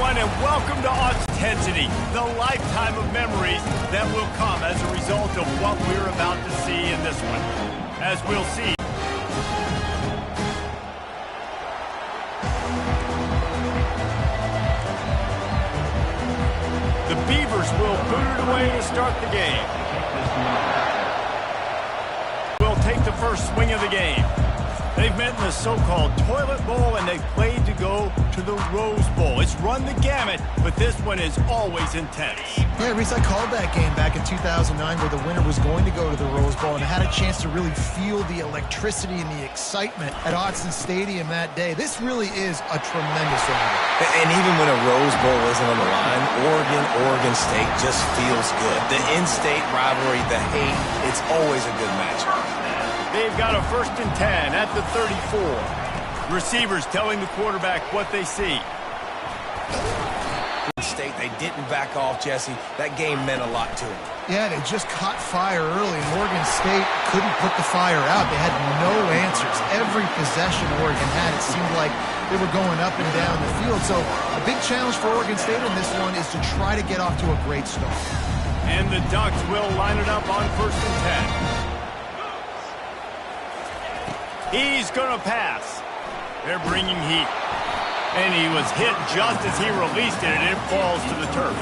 everyone, and welcome to Authenticity, the lifetime of memories that will come as a result of what we're about to see in this one. As we'll see, the Beavers will boot it away to start the game. Will take the first swing of the game. They've met in the so-called toilet bowl, and they've played to go to the Rose Bowl. It's run the gamut, but this one is always intense. Yeah, Reese, I called that game back in 2009 where the winner was going to go to the Rose Bowl, and I had a chance to really feel the electricity and the excitement at Autzen Stadium that day. This really is a tremendous rivalry. And even when a Rose Bowl isn't on the line, Oregon State just feels good. The in-state rivalry, the hate, it's always a good matchup. They've got a 1st and 10 at the 34. Receivers telling the quarterback what they see. State, they didn't back off, Jesse. That game meant a lot to them. Yeah, they just caught fire early, and Oregon State couldn't put the fire out. They had no answers. Every possession Oregon had, it seemed like they were going up and down the field. So a big challenge for Oregon State in this one is to try to get off to a great start. And the Ducks will line it up on 1st and 10. He's going to pass. They're bringing heat. And he was hit just as he released it, and it falls to the turf.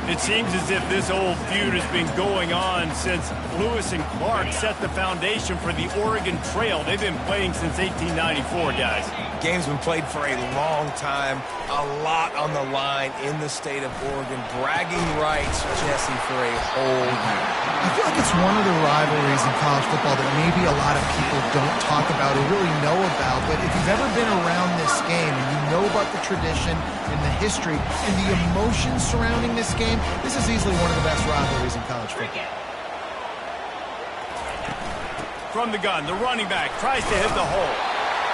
It seems as if this old feud has been going on since Lewis and Clark set the foundation for the Oregon Trail. They've been playing since 1894, guys. Game's been played for a long time, a lot on the line in the state of Oregon. Bragging rights, Jesse, for a whole year. I feel like it's one of the rivalries in college football that maybe a lot of people don't talk about or really know about, but if you've ever been around this game and you know about the tradition and the history and the emotions surrounding this game, this is easily one of the best rivalries in college football. From the gun, the running back tries to hit the hole.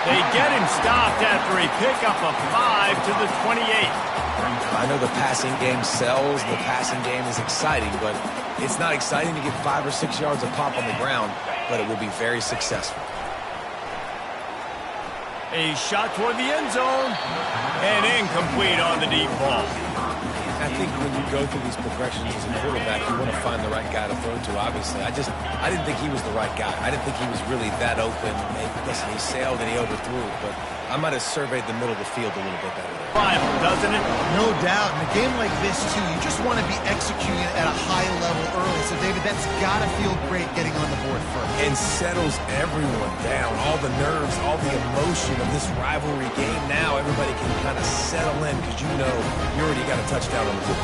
They get him stopped after a pickup of 5 to the 28. I know the passing game sells, the passing game is exciting, but it's not exciting to get 5 or 6 yards of pop on the ground, but it will be very successful. A shot toward the end zone, and incomplete on the deep ball. I think when you go through these progressions as a quarterback, you want to find the right guy to throw to, obviously. I didn't think he was the right guy. I didn't think he was really that open. And listen, he sailed and he overthrew it, but I might have surveyed the middle of the field a little bit better there. Final, doesn't it? No doubt. In a game like this, too, you just want to be executing at a high level early. So, David, that's got to feel great getting on the board first. And settles everyone down. All the nerves, all the emotion of this rivalry game. Now everybody can kind of settle in because you know you already got a touchdown on the board.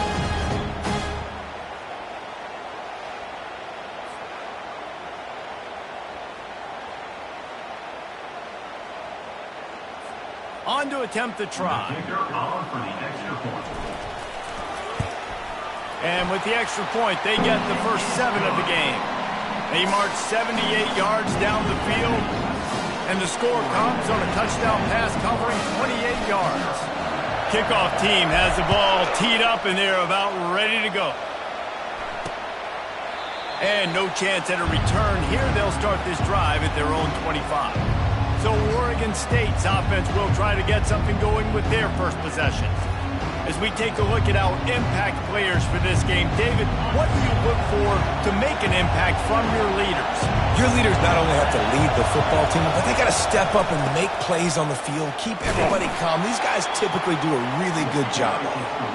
On to attempt the try. And with the extra point, they get the first 7 of the game. They march 78 yards down the field, and the score comes on a touchdown pass covering 28 yards. Kickoff team has the ball teed up, and they're about ready to go. And no chance at a return here. They'll start this drive at their own 25. So Oregon State's offense will try to get something going with their first possession. As we take a look at our impact players for this game, David, what do you look for to make an impact from your leaders? Your leaders not only have to lead the football team, but they got to step up and make plays on the field, keep everybody calm. These guys typically do a really good job.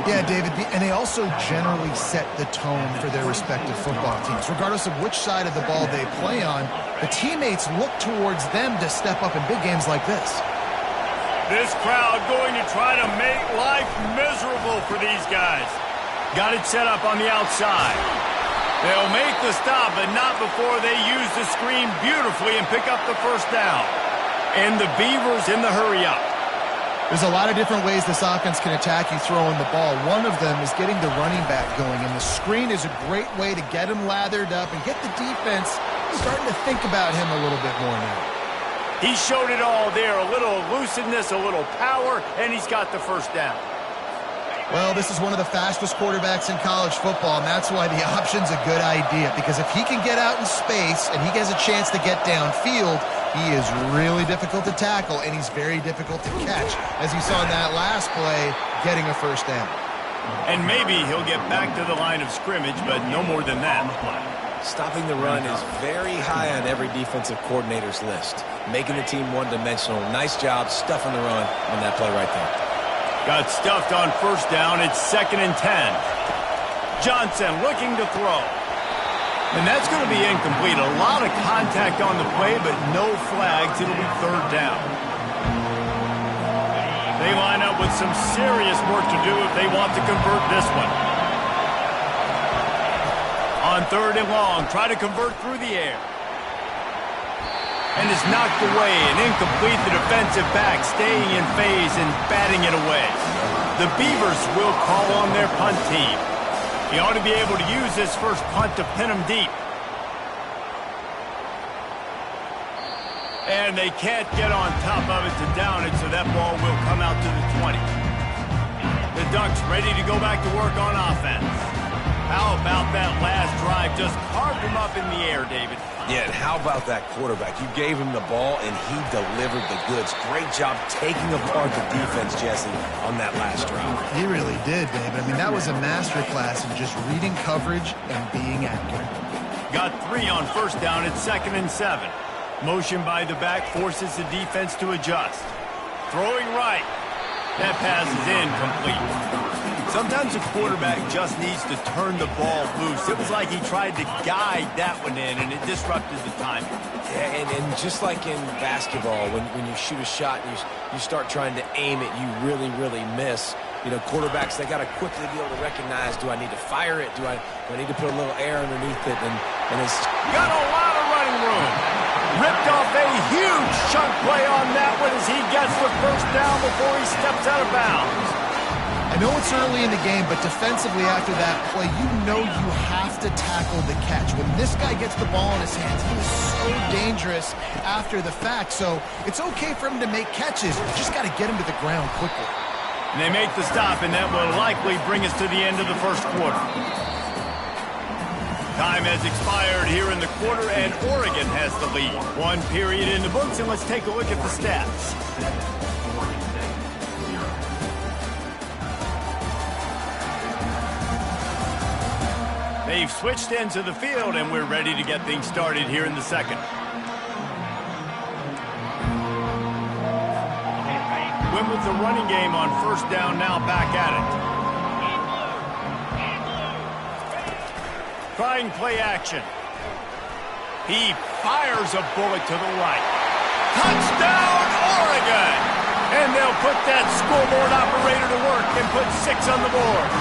Yeah, David, and they also generally set the tone for their respective football teams. Regardless of which side of the ball they play on, the teammates look towards them to step up in big games like this. This crowd going to try to make life miserable for these guys. Got it set up on the outside. They'll make the stop, but not before they use the screen beautifully and pick up the first down. And the Beavers in the hurry-up. There's a lot of different ways this offense can attack you throwing the ball. One of them is getting the running back going, and the screen is a great way to get him lathered up and get the defense starting to think about him a little bit more now. He showed it all there, a little elusiveness, a little power, and he's got the first down. Well, this is one of the fastest quarterbacks in college football, and that's why the option's a good idea, because if he can get out in space and he has a chance to get downfield, He is really difficult to tackle, and he's very difficult to catch, as you saw in that last play, getting a first down. And maybe he'll get back to the line of scrimmage, but no more than that. Stopping the run is very high on every defensive coordinator's list. Making the team one-dimensional. Nice job stuffing the run on that play right there. Got stuffed on first down. It's 2nd and 10. Johnson looking to throw. And that's going to be incomplete. A lot of contact on the play, but no flags. It'll be 3rd down. They line up with some serious work to do if they want to convert this one. On 3rd and long, try to convert through the air. And it's knocked away and incomplete. The defensive back staying in phase and batting it away. The Beavers will call on their punt team. He ought to be able to use this first punt to pin him deep. And they can't get on top of it to down it, so that ball will come out to the 20. The Ducks ready to go back to work on offense. How about that last drive? Just carved him up in the air, David. Yeah, and how about that quarterback? You gave him the ball, and he delivered the goods. Great job taking apart the defense, Jesse, on that last drive. He really did, David. I mean, that was a masterclass in just reading coverage and being accurate. Got 3 on first down. It's 2nd and 7. Motion by the back forces the defense to adjust. Throwing right. That pass is incomplete. Sometimes a quarterback just needs to turn the ball loose. It was like he tried to guide that one in, and it disrupted the timing. Yeah, and just like in basketball, when you shoot a shot and you start trying to aim it, you really, really miss. You know, quarterbacks, they got to quickly be able to recognize, do I need to fire it? Do I need to put a little air underneath it? And it's got a lot of running room. Ripped off a huge chunk play on that one as he gets the first down before he steps out of bounds. I know it's early in the game, but defensively after that play, you know you have to tackle the catch. When this guy gets the ball in his hands, he is so dangerous after the fact. So it's okay for him to make catches. You just got to get him to the ground quickly. And they make the stop, and that will likely bring us to the end of the first quarter. Time has expired here in the quarter, and Oregon has the lead. 1 period in the books, and let's take a look at the stats. They've switched into the field, and we're ready to get things started here in the second. Went with the running game on first down, now back at it. Trying play action. He fires a bullet to the right. Touchdown, Oregon! And they'll put that scoreboard operator to work and put 6 on the board.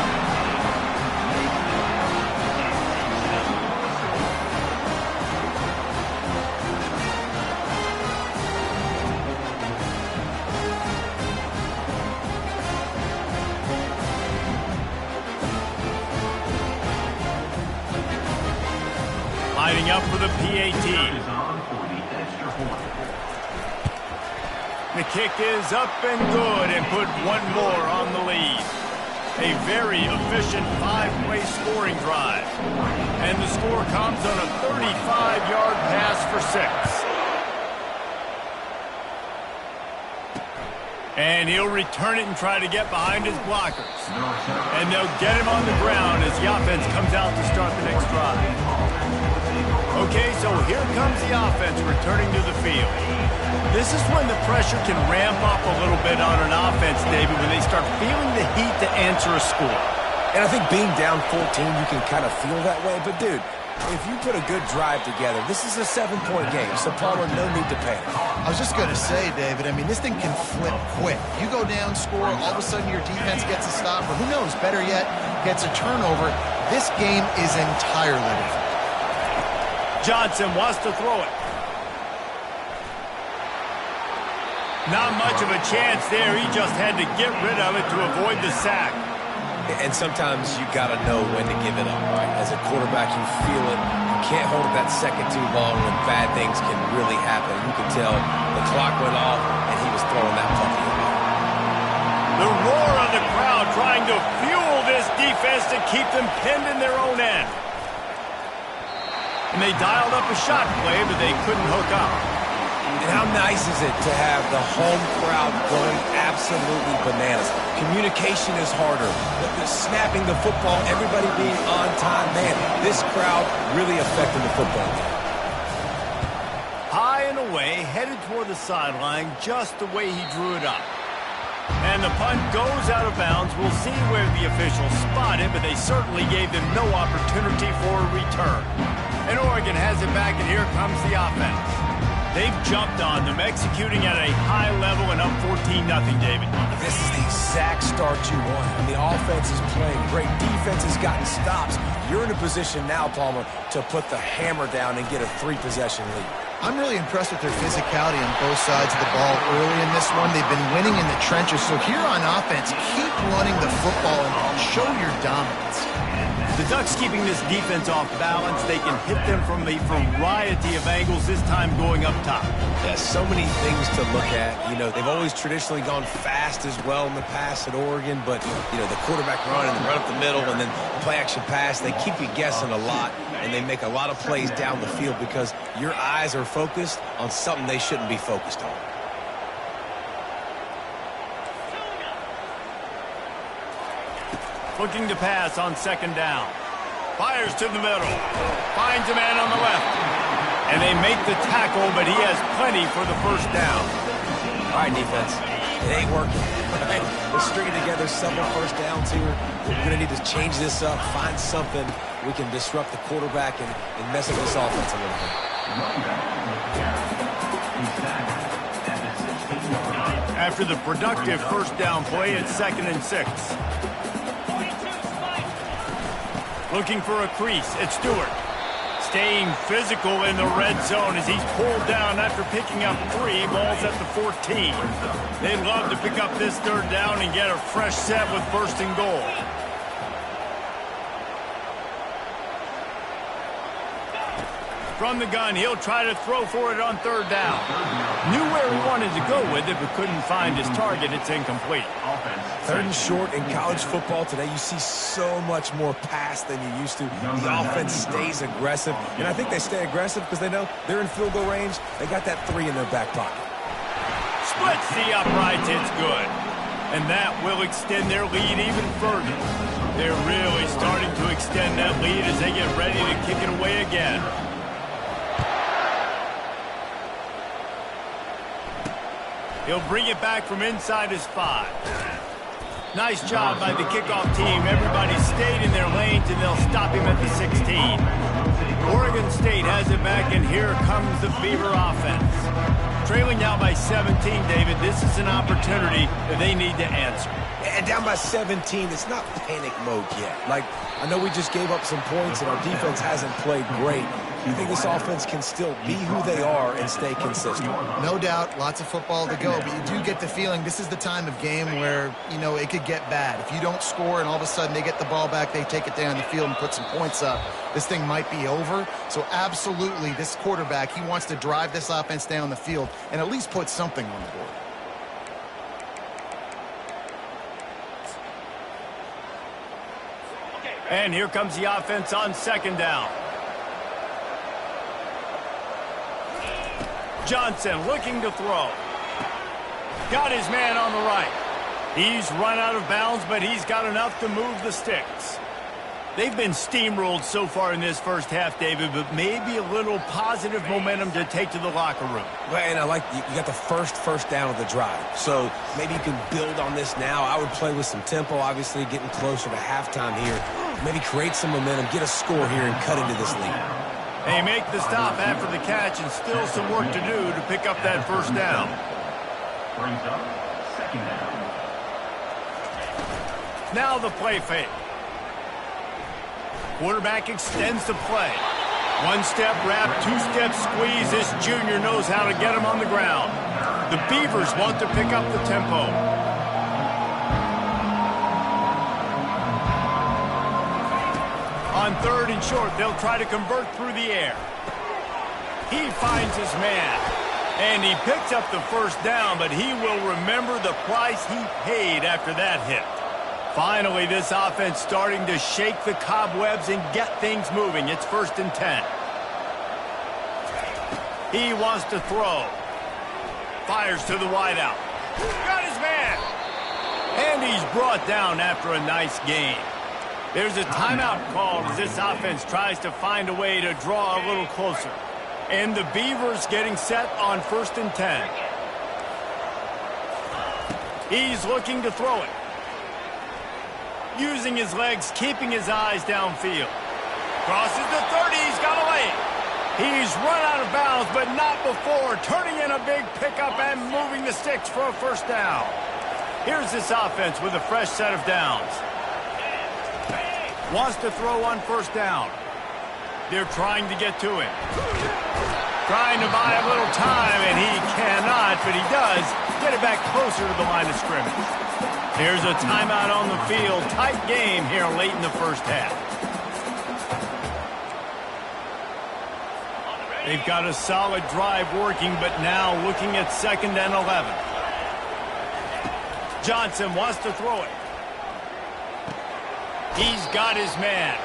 Lining up for the PAT. The kick is up and good and put 1 more on the lead. A very efficient 5-play scoring drive. And the score comes on a 35-yard pass for 6. And he'll return it and try to get behind his blockers. And they'll get him on the ground as the offense comes out to start the next drive. Okay, so here comes the offense returning to the field. This is when the pressure can ramp up a little bit on an offense, David, when they start feeling the heat to answer a score. And I think being down 14, you can kind of feel that way. But, dude, if you put a good drive together, this is a 7-point game. So, Palmer, no need to panic. I was just going to say, David, I mean, this thing can flip quick. You go down, score, all of a sudden your defense gets a stop, or who knows, better yet, gets a turnover. This game is entirely different. Johnson wants to throw it. Not much of a chance there. He just had to get rid of it to avoid the sack. And sometimes you got to know when to give it up, right? As a quarterback, you feel it. You can't hold it that second too long when bad things can really happen. You can tell the clock went off and he was throwing that puppy away. The roar of the crowd trying to fuel this defense to keep them pinned in their own end. And they dialed up a shot play, but they couldn't hook up. And how nice is it to have the home crowd going absolutely bananas? Communication is harder. The snapping the football, everybody being on time. Man, this crowd really affecting the football game. High and away, headed toward the sideline just the way he drew it up. And the punt goes out of bounds. We'll see where the officials spot it, but they certainly gave them no opportunity for a return. And Oregon has it back, and here comes the offense. They've jumped on them, executing at a high level and up 14-0, David. This is the exact start you want. And the offense is playing great. Defense has gotten stops. You're in a position now, Palmer, to put the hammer down and get a 3-possession lead. I'm really impressed with their physicality on both sides of the ball early in this one. They've been winning in the trenches. So here on offense, keep running the football and show your dominance. The Ducks keeping this defense off balance. They can hit them from a variety of angles, this time going up top. Yeah, so many things to look at. You know, they've always traditionally gone fast as well in the past at Oregon, but, you know, the quarterback run and the run up the middle and then play action pass, they keep you guessing a lot, and they make a lot of plays down the field because your eyes are focused on something they shouldn't be focused on. Looking to pass on second down. Fires to the middle. Finds a man on the left. And they make the tackle, but he has plenty for the first down. All right, defense. It ain't working. Right? We're stringing together several first downs here. We're going to need to change this up, find something we can disrupt the quarterback and mess up this offense a little bit. After the productive first down play, it's 2nd and 6. Looking for a crease, it's Stewart. Staying physical in the red zone as he's pulled down after picking up 3. Ball's at the 14. They'd love to pick up this third down and get a fresh set with 1st and goal. From the gun, he'll try to throw for it on 3rd down. Knew where he wanted to go with it, but couldn't find his target. It's incomplete. 3rd and short in college football today. You see so much more pass than you used to. The offense stays aggressive, and I think they stay aggressive because they know they're in field goal range. They got that 3 in their back pocket. Splits the uprights. It's good. And that will extend their lead even further. They're really starting to extend that lead as they get ready to kick it away again. He'll bring it back from inside his 5. Nice job by the kickoff team. Everybody stayed in their lanes, and they'll stop him at the 16. Oregon State has it back, and here comes the Beaver offense. Trailing now by 17, David. This is an opportunity that they need to answer. And down by 17, it's not panic mode yet. Like, I know we just gave up some points, and our defense hasn't played great. You think this offense can still be who they are and stay consistent? No doubt, lots of football to go, but you do get the feeling this is the time of game where, you know, it could get bad. If you don't score and all of a sudden they get the ball back, they take it down the field and put some points up, this thing might be over. So absolutely, this quarterback, he wants to drive this offense down the field and at least put something on the board. And here comes the offense on 2nd down. Johnson looking to throw. Got his man on the right. He's run out of bounds, but he's got enough to move the sticks. They've been steamrolled so far in this first half, David, but maybe a little positive momentum to take to the locker room. Well, and I like you got the first down of the drive. So maybe you can build on this now. I would play with some tempo, obviously getting closer to halftime here. Maybe create some momentum, get a score here, and cut into this lead. They make the stop after the catch, and still some work to do to pick up that 1st down. Brings up 2nd down. Now the play fake. Quarterback extends the play. 1-step wrap, 2-step squeeze. This junior knows how to get him on the ground. The Beavers want to pick up the tempo. On 3rd and short, they'll try to convert through the air. He finds his man, and he picks up the 1st down, but he will remember the price he paid after that hit. Finally, this offense starting to shake the cobwebs and get things moving. It's 1st and 10. He wants to throw. Fires to the wideout. Got his man. And he's brought down after a nice gain. There's a timeout called as this offense tries to find a way to draw a little closer. And the Beavers getting set on 1st and 10. He's looking to throw it. Using his legs, keeping his eyes downfield. Crosses the 30, he's got away. He's run out of bounds, but not before turning in a big pickup and moving the sticks for a 1st down. Here's this offense with a fresh set of downs. Wants to throw on 1st down. They're trying to get to him. Trying to buy a little time, and he cannot, but he does get it back closer to the line of scrimmage. Here's a timeout on the field. Tight game here late in the 1st half. They've got a solid drive working, but now looking at 2nd and 11. Johnson wants to throw it. He's got his man.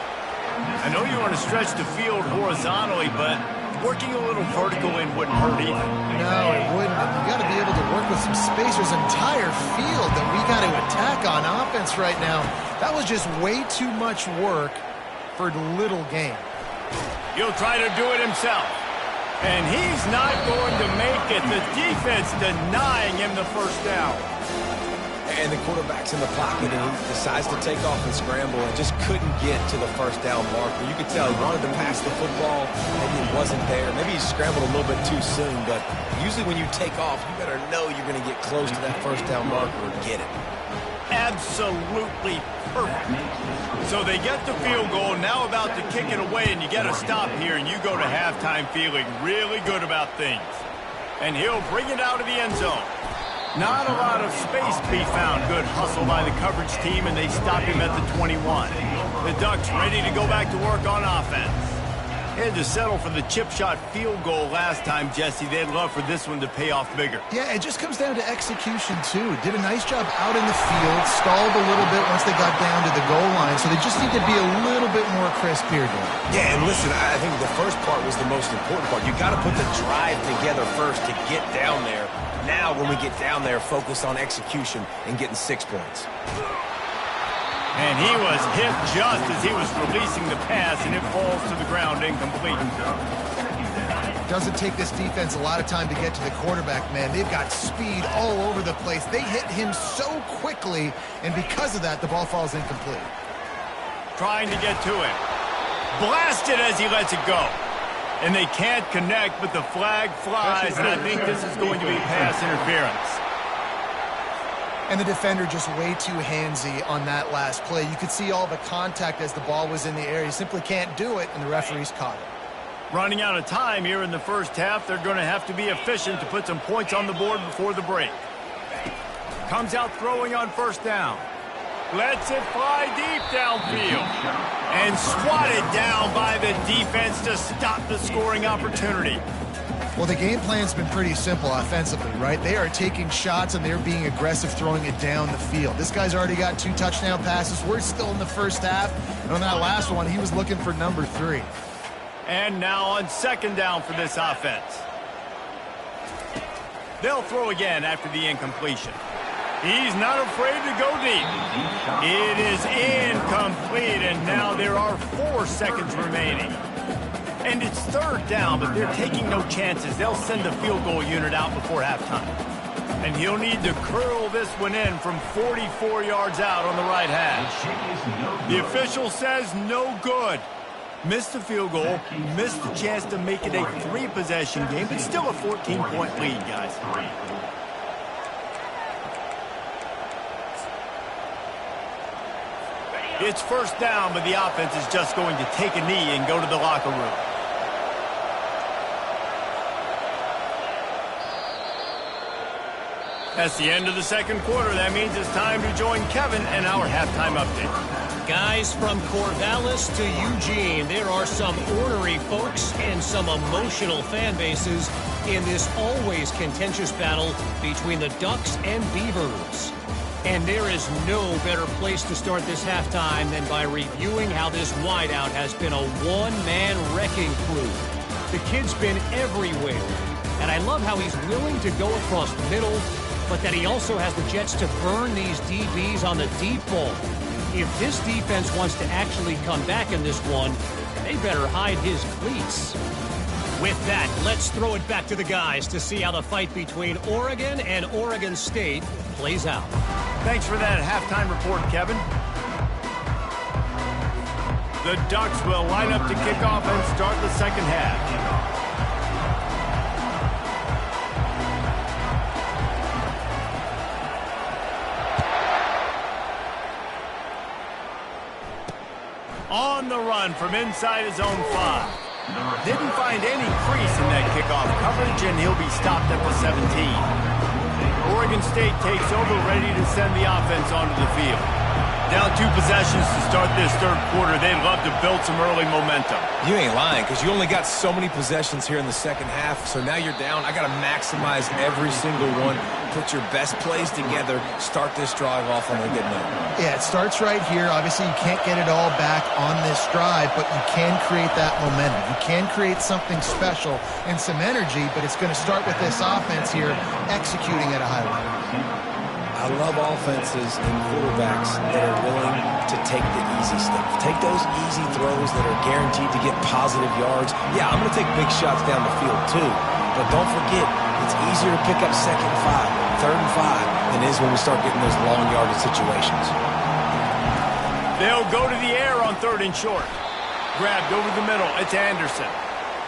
I know you want to stretch the field horizontally, but working a little vertical in wouldn't hurt either. No, it wouldn't. You got to be able to work with some space. There's an entire field that we got to attack on offense right now. That was just way too much work for little gain. He'll try to do it himself. And he's not going to make it. The defense denying him the 1st down. And the quarterback's in the pocket, and he decides to take off and scramble and just couldn't get to the 1st down marker. You could tell he wanted to pass the football. Maybe it wasn't there. Maybe he scrambled a little bit too soon. But usually when you take off, you better know you're going to get close to that 1st down marker and get it. Absolutely perfect. So they get the field goal, now about to kick it away, and you get a stop here, and you go to halftime feeling really good about things. And he'll bring it out of the end zone. Not a lot of space to be found. Good hustle by the coverage team, and they stop him at the 21. The Ducks ready to go back to work on offense. Had to settle for the chip shot field goal last time, Jesse. They'd love for this one to pay off bigger. Yeah, it just comes down to execution, too. Did a nice job out in the field, stalled a little bit once they got down to the goal line, so they just need to be a little bit more crisp here, Dan. Yeah, and listen, I think the first part was the most important part. You got to put the drive together first to get down there. Now, when we get down there, focus on execution and getting 6 points. And he was hit just as he was releasing the pass, and it falls to the ground incomplete. Doesn't take this defense a lot of time to get to the quarterback, man. They've got speed all over the place. They hit him so quickly, and because of that, the ball falls incomplete. Trying to get to it. Blasted as he lets it go. And they can't connect, but the flag flies, and I think this is going to be pass interference. And the defender just way too handsy on that last play. You could see all the contact as the ball was in the air. You simply can't do it, and the referees caught it. Running out of time here in the 1st half. They're going to have to be efficient to put some points on the board before the break. Comes out throwing on 1st down. Lets it fly deep downfield. And swatted down by the defense to stop the scoring opportunity. Well, the game plan's been pretty simple offensively, right? They are taking shots, and they're being aggressive throwing it down the field. This guy's already got 2 touchdown passes. We're still in the 1st half. And on that last one, he was looking for number 3. And now on 2nd down for this offense. They'll throw again after the incompletion. He's not afraid to go deep. It is incomplete, and now there are 4 seconds remaining. And it's 3rd down, but they're taking no chances. They'll send the field goal unit out before halftime. And he'll need to curl this one in from 44 yards out on the right hash. The official says no good. Missed the field goal, missed the chance to make it a 3-possession game, but still a 14-point lead, guys. It's 1st down, but the offense is just going to take a knee and go to the locker room. That's the end of the 2nd quarter. That means it's time to join Kevin and our halftime update. Guys, from Corvallis to Eugene, there are some ornery folks and some emotional fan bases in this always contentious battle between the Ducks and Beavers. And there is no better place to start this halftime than by reviewing how this wideout has been a one-man wrecking crew. The kid's been everywhere. And I love how he's willing to go across the middle, but that he also has the Jets to burn these DBs on the deep ball. If this defense wants to actually come back in this one, they better hide his cleats. With that, let's throw it back to the guys to see how the fight between Oregon and Oregon State plays out. Thanks for that halftime report, Kevin. The Ducks will line up to kick off and start the second half. On the run from inside his own 5. Didn't find any crease in that kickoff coverage, and he'll be stopped at the 17. Oregon State takes over, ready to send the offense onto the field. Down 2 possessions to start this third quarter. They'd love to build some early momentum. You ain't lying, because you only got so many possessions here in the second half, so now you're down. I got to maximize every single one. Put your best plays together. Start this drive off on a good note. Yeah, it starts right here. Obviously, you can't get it all back on this drive, but you can create that momentum. You can create something special and some energy, but it's going to start with this offense here executing at a high level. I love offenses and quarterbacks that are willing to take the easy stuff. Take those easy throws that are guaranteed to get positive yards. Yeah, I'm going to take big shots down the field too, but don't forget, it's easier to pick up 2nd and 5, 3rd and 5 than it is when we start getting those long yardage situations. They'll go to the air on 3rd and short. Grabbed over the middle. It's Anderson.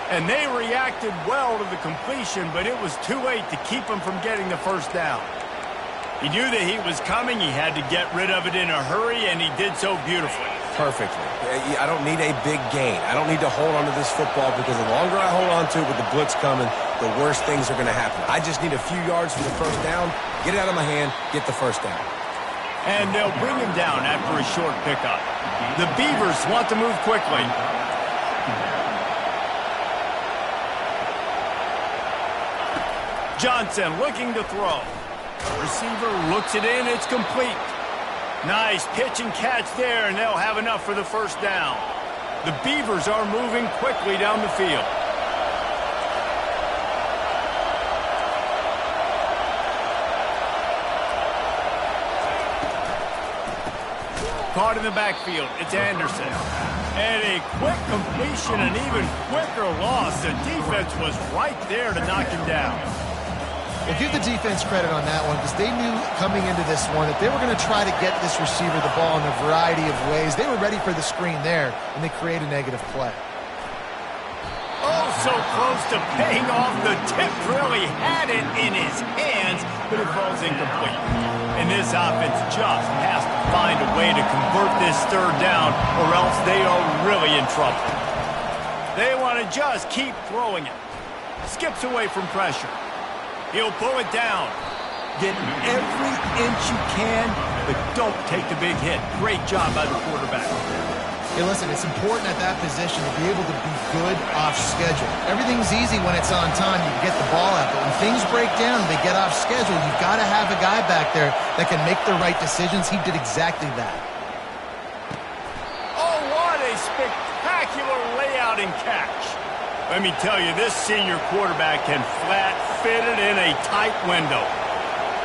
And they reacted well to the completion, but it was too late to keep them from getting the first down. He knew that he was coming. He had to get rid of it in a hurry, and he did so beautifully. Perfectly. I don't need a big gain. I don't need to hold on to this football because the longer I hold on to it with the blitz coming, the worse things are going to happen. I just need a few yards for the first down, get it out of my hand, get the first down. And they'll bring him down after a short pickup. The Beavers want to move quickly. Johnson looking to throw. Receiver looks it in. It's complete. Nice pitch and catch there, and they'll have enough for the first down. The Beavers are moving quickly down the field. Caught in the backfield. It's Anderson. And a quick completion, an even quicker loss. The defense was right there to knock him down. Well, give the defense credit on that one because they knew coming into this one that they were going to try to get this receiver the ball in a variety of ways. They were ready for the screen there, and they create a negative play. Oh, so close to paying off. The tip really had it in his hands, but it falls incomplete. And this offense just has to find a way to convert this third down, or else they are really in trouble. They want to just keep throwing it. Skips away from pressure. He'll pull it down. Get every inch you can, but don't take the big hit. Great job by the quarterback. Hey, listen, it's important at that position to be able to be good off schedule. Everything's easy when it's on time. You can get the ball out, but when things break down and they get off schedule, you've got to have a guy back there that can make the right decisions. He did exactly that. Oh, what a spectacular layout and catch. Let me tell you, this senior quarterback can flat fit it in a tight window.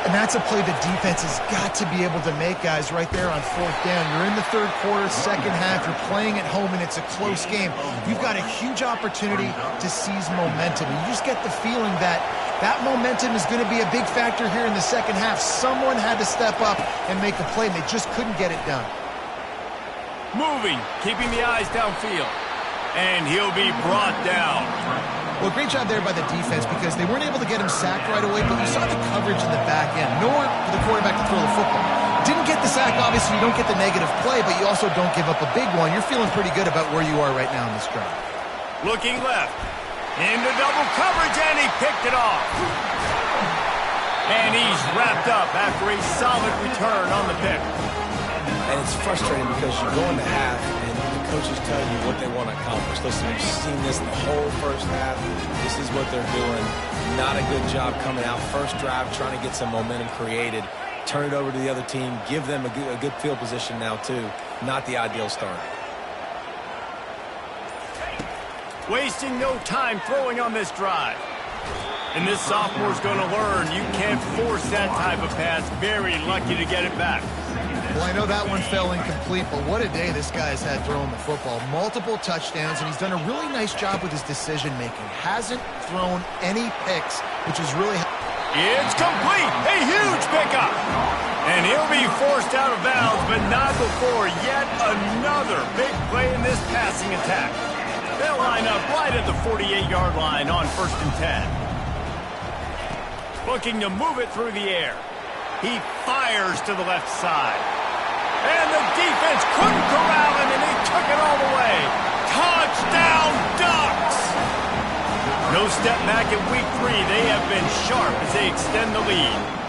And that's a play the defense has got to be able to make, guys, right there on 4th down. You're in the third quarter, second half. You're playing at home, and it's a close game. You've got a huge opportunity to seize momentum. You just get the feeling that that momentum is going to be a big factor here in the second half. Someone had to step up and make a play, and they just couldn't get it done. Moving, keeping the eyes downfield. And he'll be brought down. Well, great job there by the defense because they weren't able to get him sacked right away, but you saw the coverage in the back end. Nowhere for the quarterback to throw the football. Didn't get the sack, obviously. You don't get the negative play, but you also don't give up a big one. You're feeling pretty good about where you are right now in this drive. Looking left. Into double coverage, and he picked it off. And he's wrapped up after a solid return on the pick. And it's frustrating because you go into half and the coaches tell you what they want to accomplish. Listen, we've seen this the whole first half. This is what they're doing. Not a good job coming out. First drive, trying to get some momentum created. Turn it over to the other team. Give them a good field position now, too. Not the ideal start. Wasting no time throwing on this drive. And this sophomore's going to learn you can't force that type of pass. Very lucky to get it back. Well, I know that one fell incomplete, but what a day this guy's had throwing the football. Multiple touchdowns, and he's done a really nice job with his decision-making. Hasn't thrown any picks, which is really... It's complete! A huge pickup! And he'll be forced out of bounds, but not before yet another big play in this passing attack. They'll line up right at the 48-yard line on 1st and 10. Looking to move it through the air. He fires to the left side. And the defense couldn't corral him, and he took it all the way. Touchdown, Ducks! No step back in week 3. They have been sharp as they extend the lead.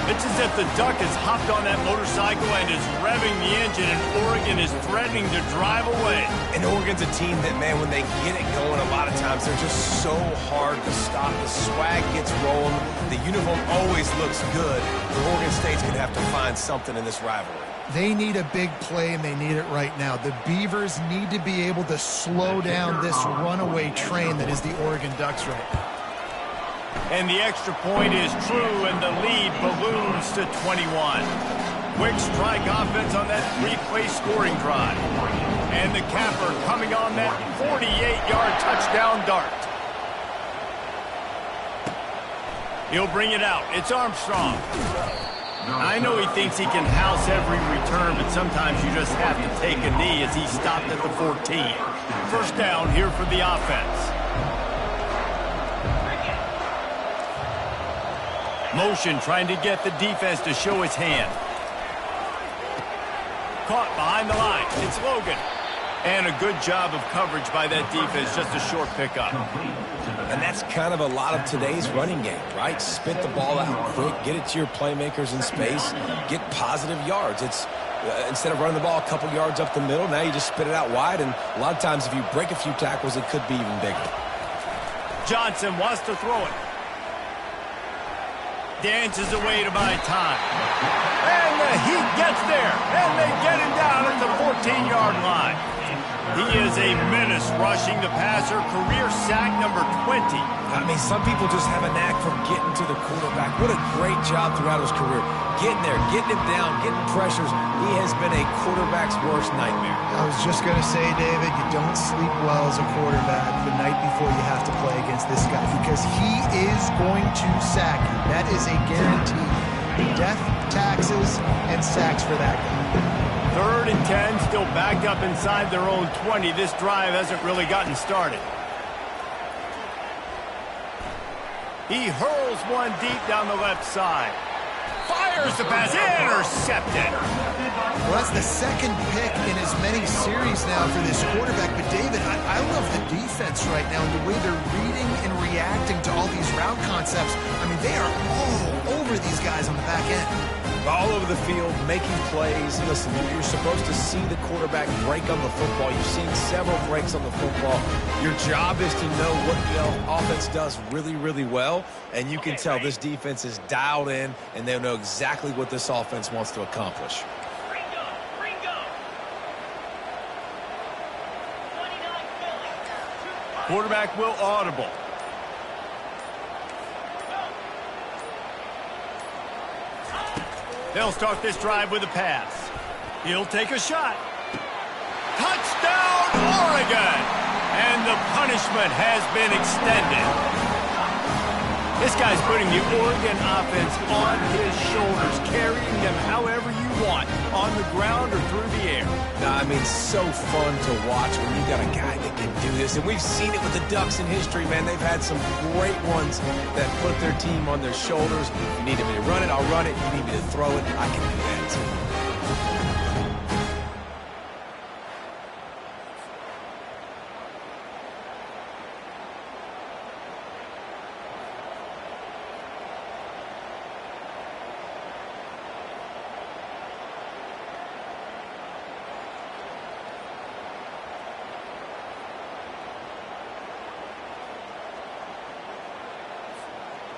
It's as if the Duck has hopped on that motorcycle and is revving the engine, and Oregon is threatening to drive away. And Oregon's a team that, man, when they get it going, a lot of times they're just so hard to stop. The swag gets rolling. The uniform always looks good. But Oregon State's going to have to find something in this rivalry. They need a big play, and they need it right now. The Beavers need to be able to slow down this runaway train that is the Oregon Ducks right now. And the extra point is true, and the lead balloons to 21. Quick strike offense on that 3-play scoring drive. And the capper coming on that 48-yard touchdown dart. He'll bring it out. It's Armstrong. I know he thinks he can house every return, but sometimes you just have to take a knee as he stopped at the 14. First down here for the offense. Motion trying to get the defense to show his hand. Caught behind the line. It's Logan. And a good job of coverage by that defense. Just a short pickup. And that's kind of a lot of today's running game, right? Spit the ball out quick, get it to your playmakers in space, get positive yards. It's instead of running the ball a couple yards up the middle, now you just spit it out wide. And a lot of times if you break a few tackles, it could be even bigger. Johnson wants to throw it. Dances away to buy time. And the Heat gets there. And they get him down at the 14-yard line. He is a menace rushing the passer. Career sack number 20. I mean, some people just have a knack for getting to the quarterback. What a great job throughout his career. Getting there, getting him down, getting pressures. He has been a quarterback's worst nightmare. I was just going to say, David, you don't sleep well as a quarterback the night before you have to play against this guy because he is going to sack you. That is a guarantee. Death, taxes, and sacks for that guy. 3rd and 10, still backed up inside their own 20. This drive hasn't really gotten started. He hurls one deep down the left side. Fires the pass, intercepted. Well, that's the second pick in as many series now for this quarterback. But, David, I love the defense right now and the way they're reading and reacting to all these route concepts. I mean, they are all over these guys on the back end. All over the field, making plays. Listen, you're supposed to see the quarterback break on the football. You've seen several breaks on the football. Your job is to know what the offense does really, really well, and you can tell this defense is dialed in, and they'll know exactly what this offense wants to accomplish. Quarterback will audible. They'll start this drive with a pass. He'll take a shot. Touchdown, Oregon! And the punishment has been extended. This guy's putting the Oregon offense on his shoulders, carrying them however you want, on the ground or through the air. I mean, so fun to watch when you got a guy that can do this. And we've seen it with the Ducks in history, man. They've had some great ones that put their team on their shoulders. If you need me to run it, I'll run it. If you need me to throw it, I can do that too.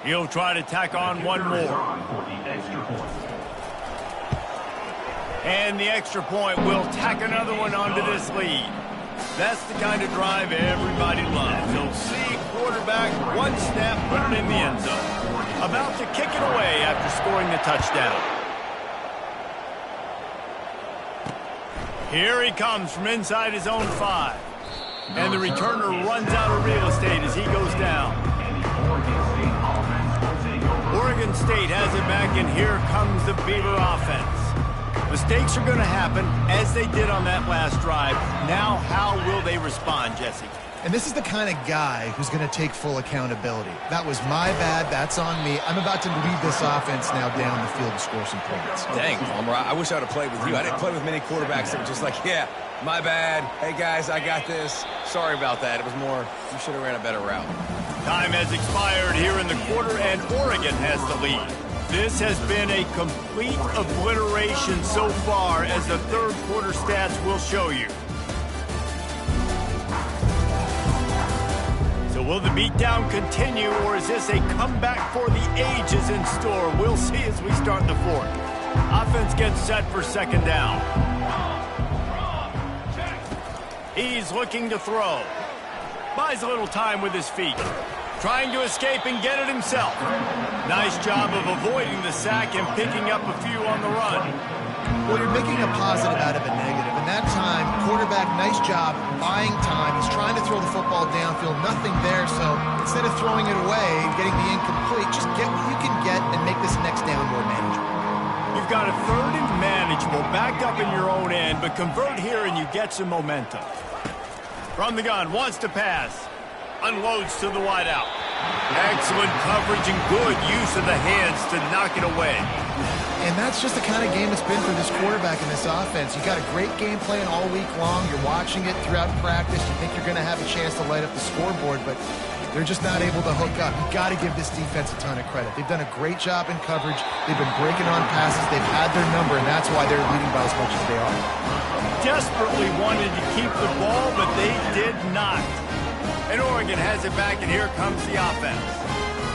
He'll try to tack on one more. And the extra point will tack another one onto this lead. That's the kind of drive everybody loves. They'll see quarterback, one snap, put it in the end zone. About to kick it away after scoring the touchdown. Here he comes from inside his own 5. And the returner runs out of real estate as he goes down. Oregon State has it back, and here comes the Beaver offense. Mistakes are going to happen, as they did on that last drive. Now, how will they respond, Jesse? And this is the kind of guy who's going to take full accountability. That was my bad. That's on me. I'm about to lead this offense now down the field to score some points. Dang, Palmer, I wish I would have played with you. I didn't play with many quarterbacks that were just like, yeah, my bad. Hey, guys, I got this. Sorry about that. It was more, you should have ran a better route. Time has expired here in the quarter, and Oregon has the lead. This has been a complete obliteration so far, as the third quarter stats will show you. So will the beatdown continue, or is this a comeback for the ages in store? We'll see as we start the fourth. Offense gets set for second down. He's looking to throw. Buys a little time with his feet. Trying to escape and get it himself. Nice job of avoiding the sack and picking up a few on the run. Well, you're making a positive out of a negative. And that time, quarterback, nice job, buying time. He's trying to throw the football downfield. Nothing there, so instead of throwing it away and getting the incomplete, just get what you can get and make this next down more manageable. You've got a third and manageable, back up in your own end, but convert here and you get some momentum. From the gun, wants to pass. Unloads to the wideout. Excellent coverage and good use of the hands to knock it away. And that's just the kind of game it's been for this quarterback in this offense. You got a great game plan all week long. You're watching it throughout practice. You think you're going to have a chance to light up the scoreboard, but they're just not able to hook up. You've got to give this defense a ton of credit. They've done a great job in coverage. They've been breaking on passes. They've had their number, and that's why they're leading by as much as they are. Desperately wanted to keep the ball, but they did not. And Oregon has it back, and here comes the offense.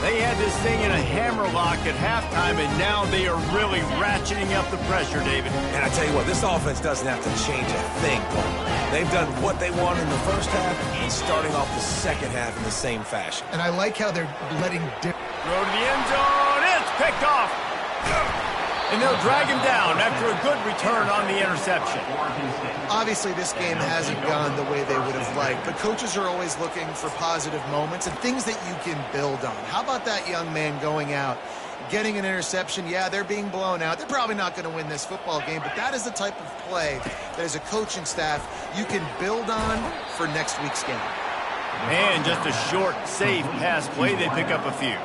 They had this thing in a hammerlock at halftime, and now they are really ratcheting up the pressure, David. And I tell you what, this offense doesn't have to change a thing, Paul. They've done what they want in the first half and starting off the second half in the same fashion. And I like how they're letting... Throw to the end zone. It's picked off. And they'll drag him down after a good return on the interception. Obviously, this game hasn't gone the way they would have liked, but coaches are always looking for positive moments and things that you can build on. How about that young man going out, getting an interception? Yeah, they're being blown out. They're probably not going to win this football game, but that is the type of play that as a coaching staff you can build on for next week's game. And just a short, safe pass play, they pick up a few.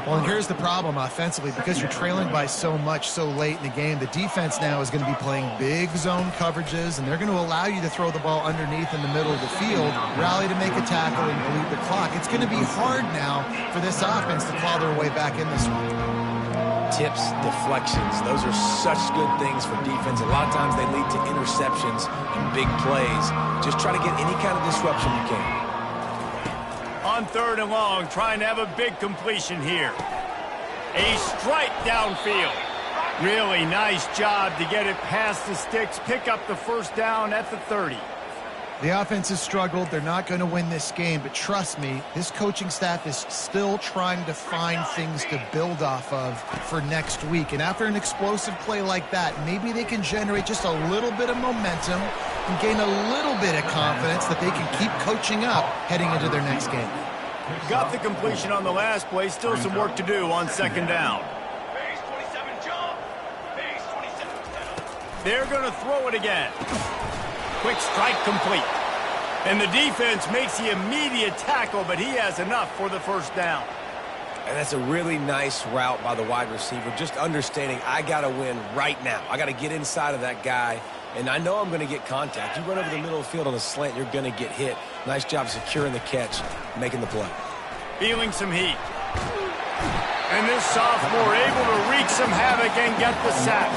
Well, and here's the problem offensively. Because you're trailing by so much so late in the game, the defense now is going to be playing big zone coverages, and they're going to allow you to throw the ball underneath in the middle of the field, rally to make a tackle, and bleed the clock. It's going to be hard now for this offense to claw their way back in this one. Tips, deflections, those are such good things for defense. A lot of times they lead to interceptions and big plays. Just try to get any kind of disruption you can. On third and long, trying to have a big completion here. A strike downfield. Really nice job to get it past the sticks, pick up the first down at the 30. The offense has struggled. They're not going to win this game, but trust me, this coaching staff is still trying to find things to build off of for next week. And after an explosive play like that, maybe they can generate just a little bit of momentum and gain a little bit of confidence that they can keep coaching up heading into their next game. Got the completion on the last play. Still some work to do on second down. They're going to throw it again. Quick strike complete. And the defense makes the immediate tackle, but he has enough for the first down. And that's a really nice route by the wide receiver, just understanding I got to win right now. I got to get inside of that guy, and I know I'm going to get contact. You run over the middle of the field on a slant, you're going to get hit. Nice job securing the catch, making the play. Feeling some heat. And this sophomore able to wreak some havoc and get the sack.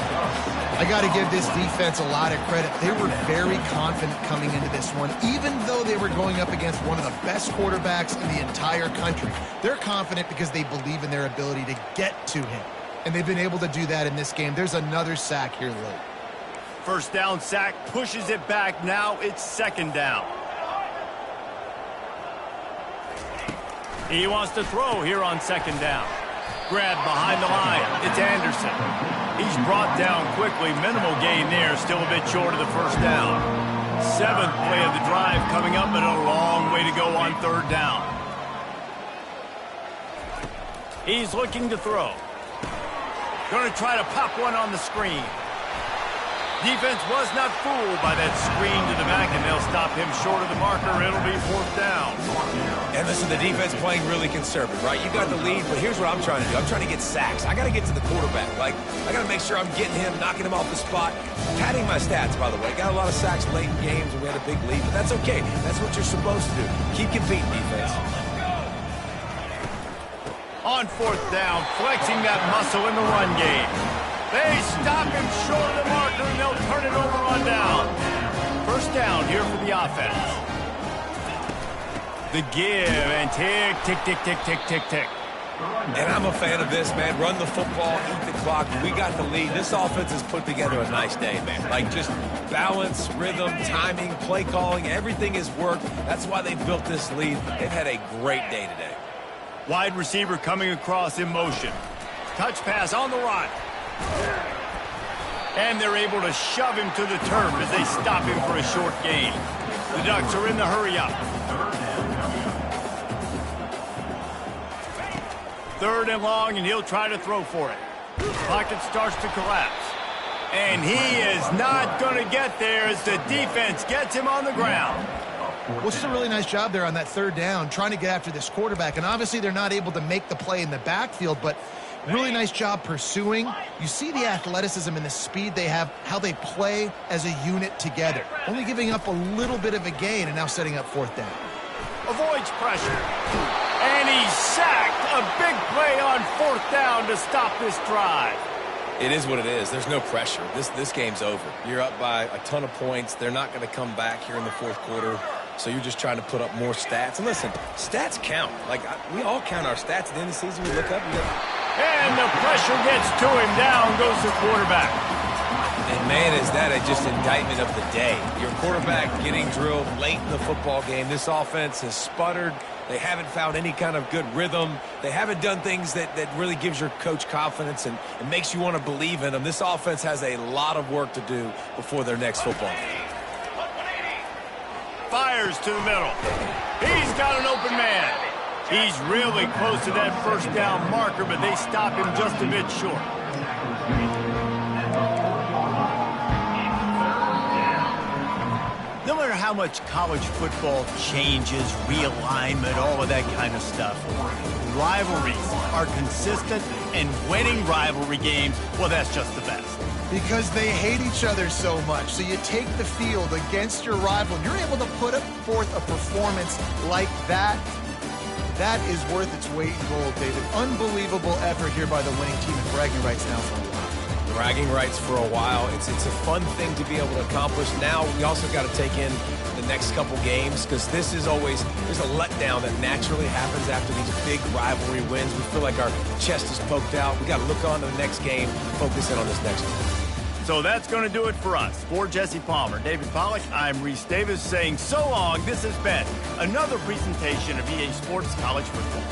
I got to give this defense a lot of credit. They were very confident coming into this one, even though they were going up against one of the best quarterbacks in the entire country. They're confident because they believe in their ability to get to him, and they've been able to do that in this game. There's another sack here late. First down sack, pushes it back. Now it's second down. He wants to throw here on second down. Grabbed behind the line. It's Anderson. He's brought down quickly. Minimal gain there. Still a bit short of the first down. Seventh play of the drive coming up, but a long way to go on third down. He's looking to throw. Going to try to pop one on the screen. Defense was not fooled by that screen to the back, and they'll stop him short of the marker. It'll be fourth down. And listen, the defense playing really conservative, right? You got the lead, but here's what I'm trying to do. I'm trying to get sacks. I got to get to the quarterback. Like, I got to make sure I'm getting him, knocking him off the spot. Padding my stats, by the way. Got a lot of sacks late in games, and we had a big lead, but that's okay. That's what you're supposed to do. Keep competing, defense. On fourth down, flexing that muscle in the run game. They stop him short of the marker, and they'll turn it over on down. First down here for the offense. The give and tick, tick, tick, tick, tick, tick, tick. And I'm a fan of this, man. Run the football, eat the clock. We got the lead. This offense has put together a nice day, man. Like, just balance, rhythm, timing, play calling, everything has worked. That's why they built this lead. They've had a great day today. Wide receiver coming across in motion. Touch pass on the run. And they're able to shove him to the turf as they stop him for a short gain. The Ducks are in the hurry-up. Third and long, and he'll try to throw for it. Pocket starts to collapse. And he is not going to get there as the defense gets him on the ground. Well, it's a really nice job there on that third down, trying to get after this quarterback. And obviously they're not able to make the play in the backfield, but really nice job pursuing. You see the athleticism and the speed they have, how they play as a unit together. Only giving up a little bit of a gain and now setting up fourth down. Avoids pressure. And he's sacked. A big play on fourth down to stop this drive. It is what it is. There's no pressure. This game's over. You're up by a ton of points. They're not going to come back here in the fourth quarter. So you're just trying to put up more stats. And listen, stats count. Like, we all count our stats at the end of the season. We look up. And the pressure gets to him. Down goes the quarterback. And, man, is that just indictment of the day. Your quarterback getting drilled late in the football game. This offense has sputtered. They haven't found any kind of good rhythm. They haven't done things that really gives your coach confidence and makes you want to believe in them. This offense has a lot of work to do before their next football game. Fires to the middle. He's got an open man. He's really close to that first down marker, but they stop him just a bit short. No matter how much college football changes, realignment, all of that kind of stuff, rivalries are consistent, and winning rivalry games, well, that's just the best. Because they hate each other so much. So you take the field against your rival, and you're able to put forth a performance like that. That is worth its weight in gold, David. Unbelievable effort here by the winning team, and bragging rights now for a while. Bragging rights for a while. It's a fun thing to be able to accomplish. Now we also got to take in the next couple games, because this is always, there's a letdown that naturally happens after these big rivalry wins. We feel like our chest is poked out. We got to look on to the next game, focus in on this next one. So that's going to do it for us. For Jesse Palmer, David Pollack, I'm Reese Davis saying so long. This has been another presentation of EA Sports College Football.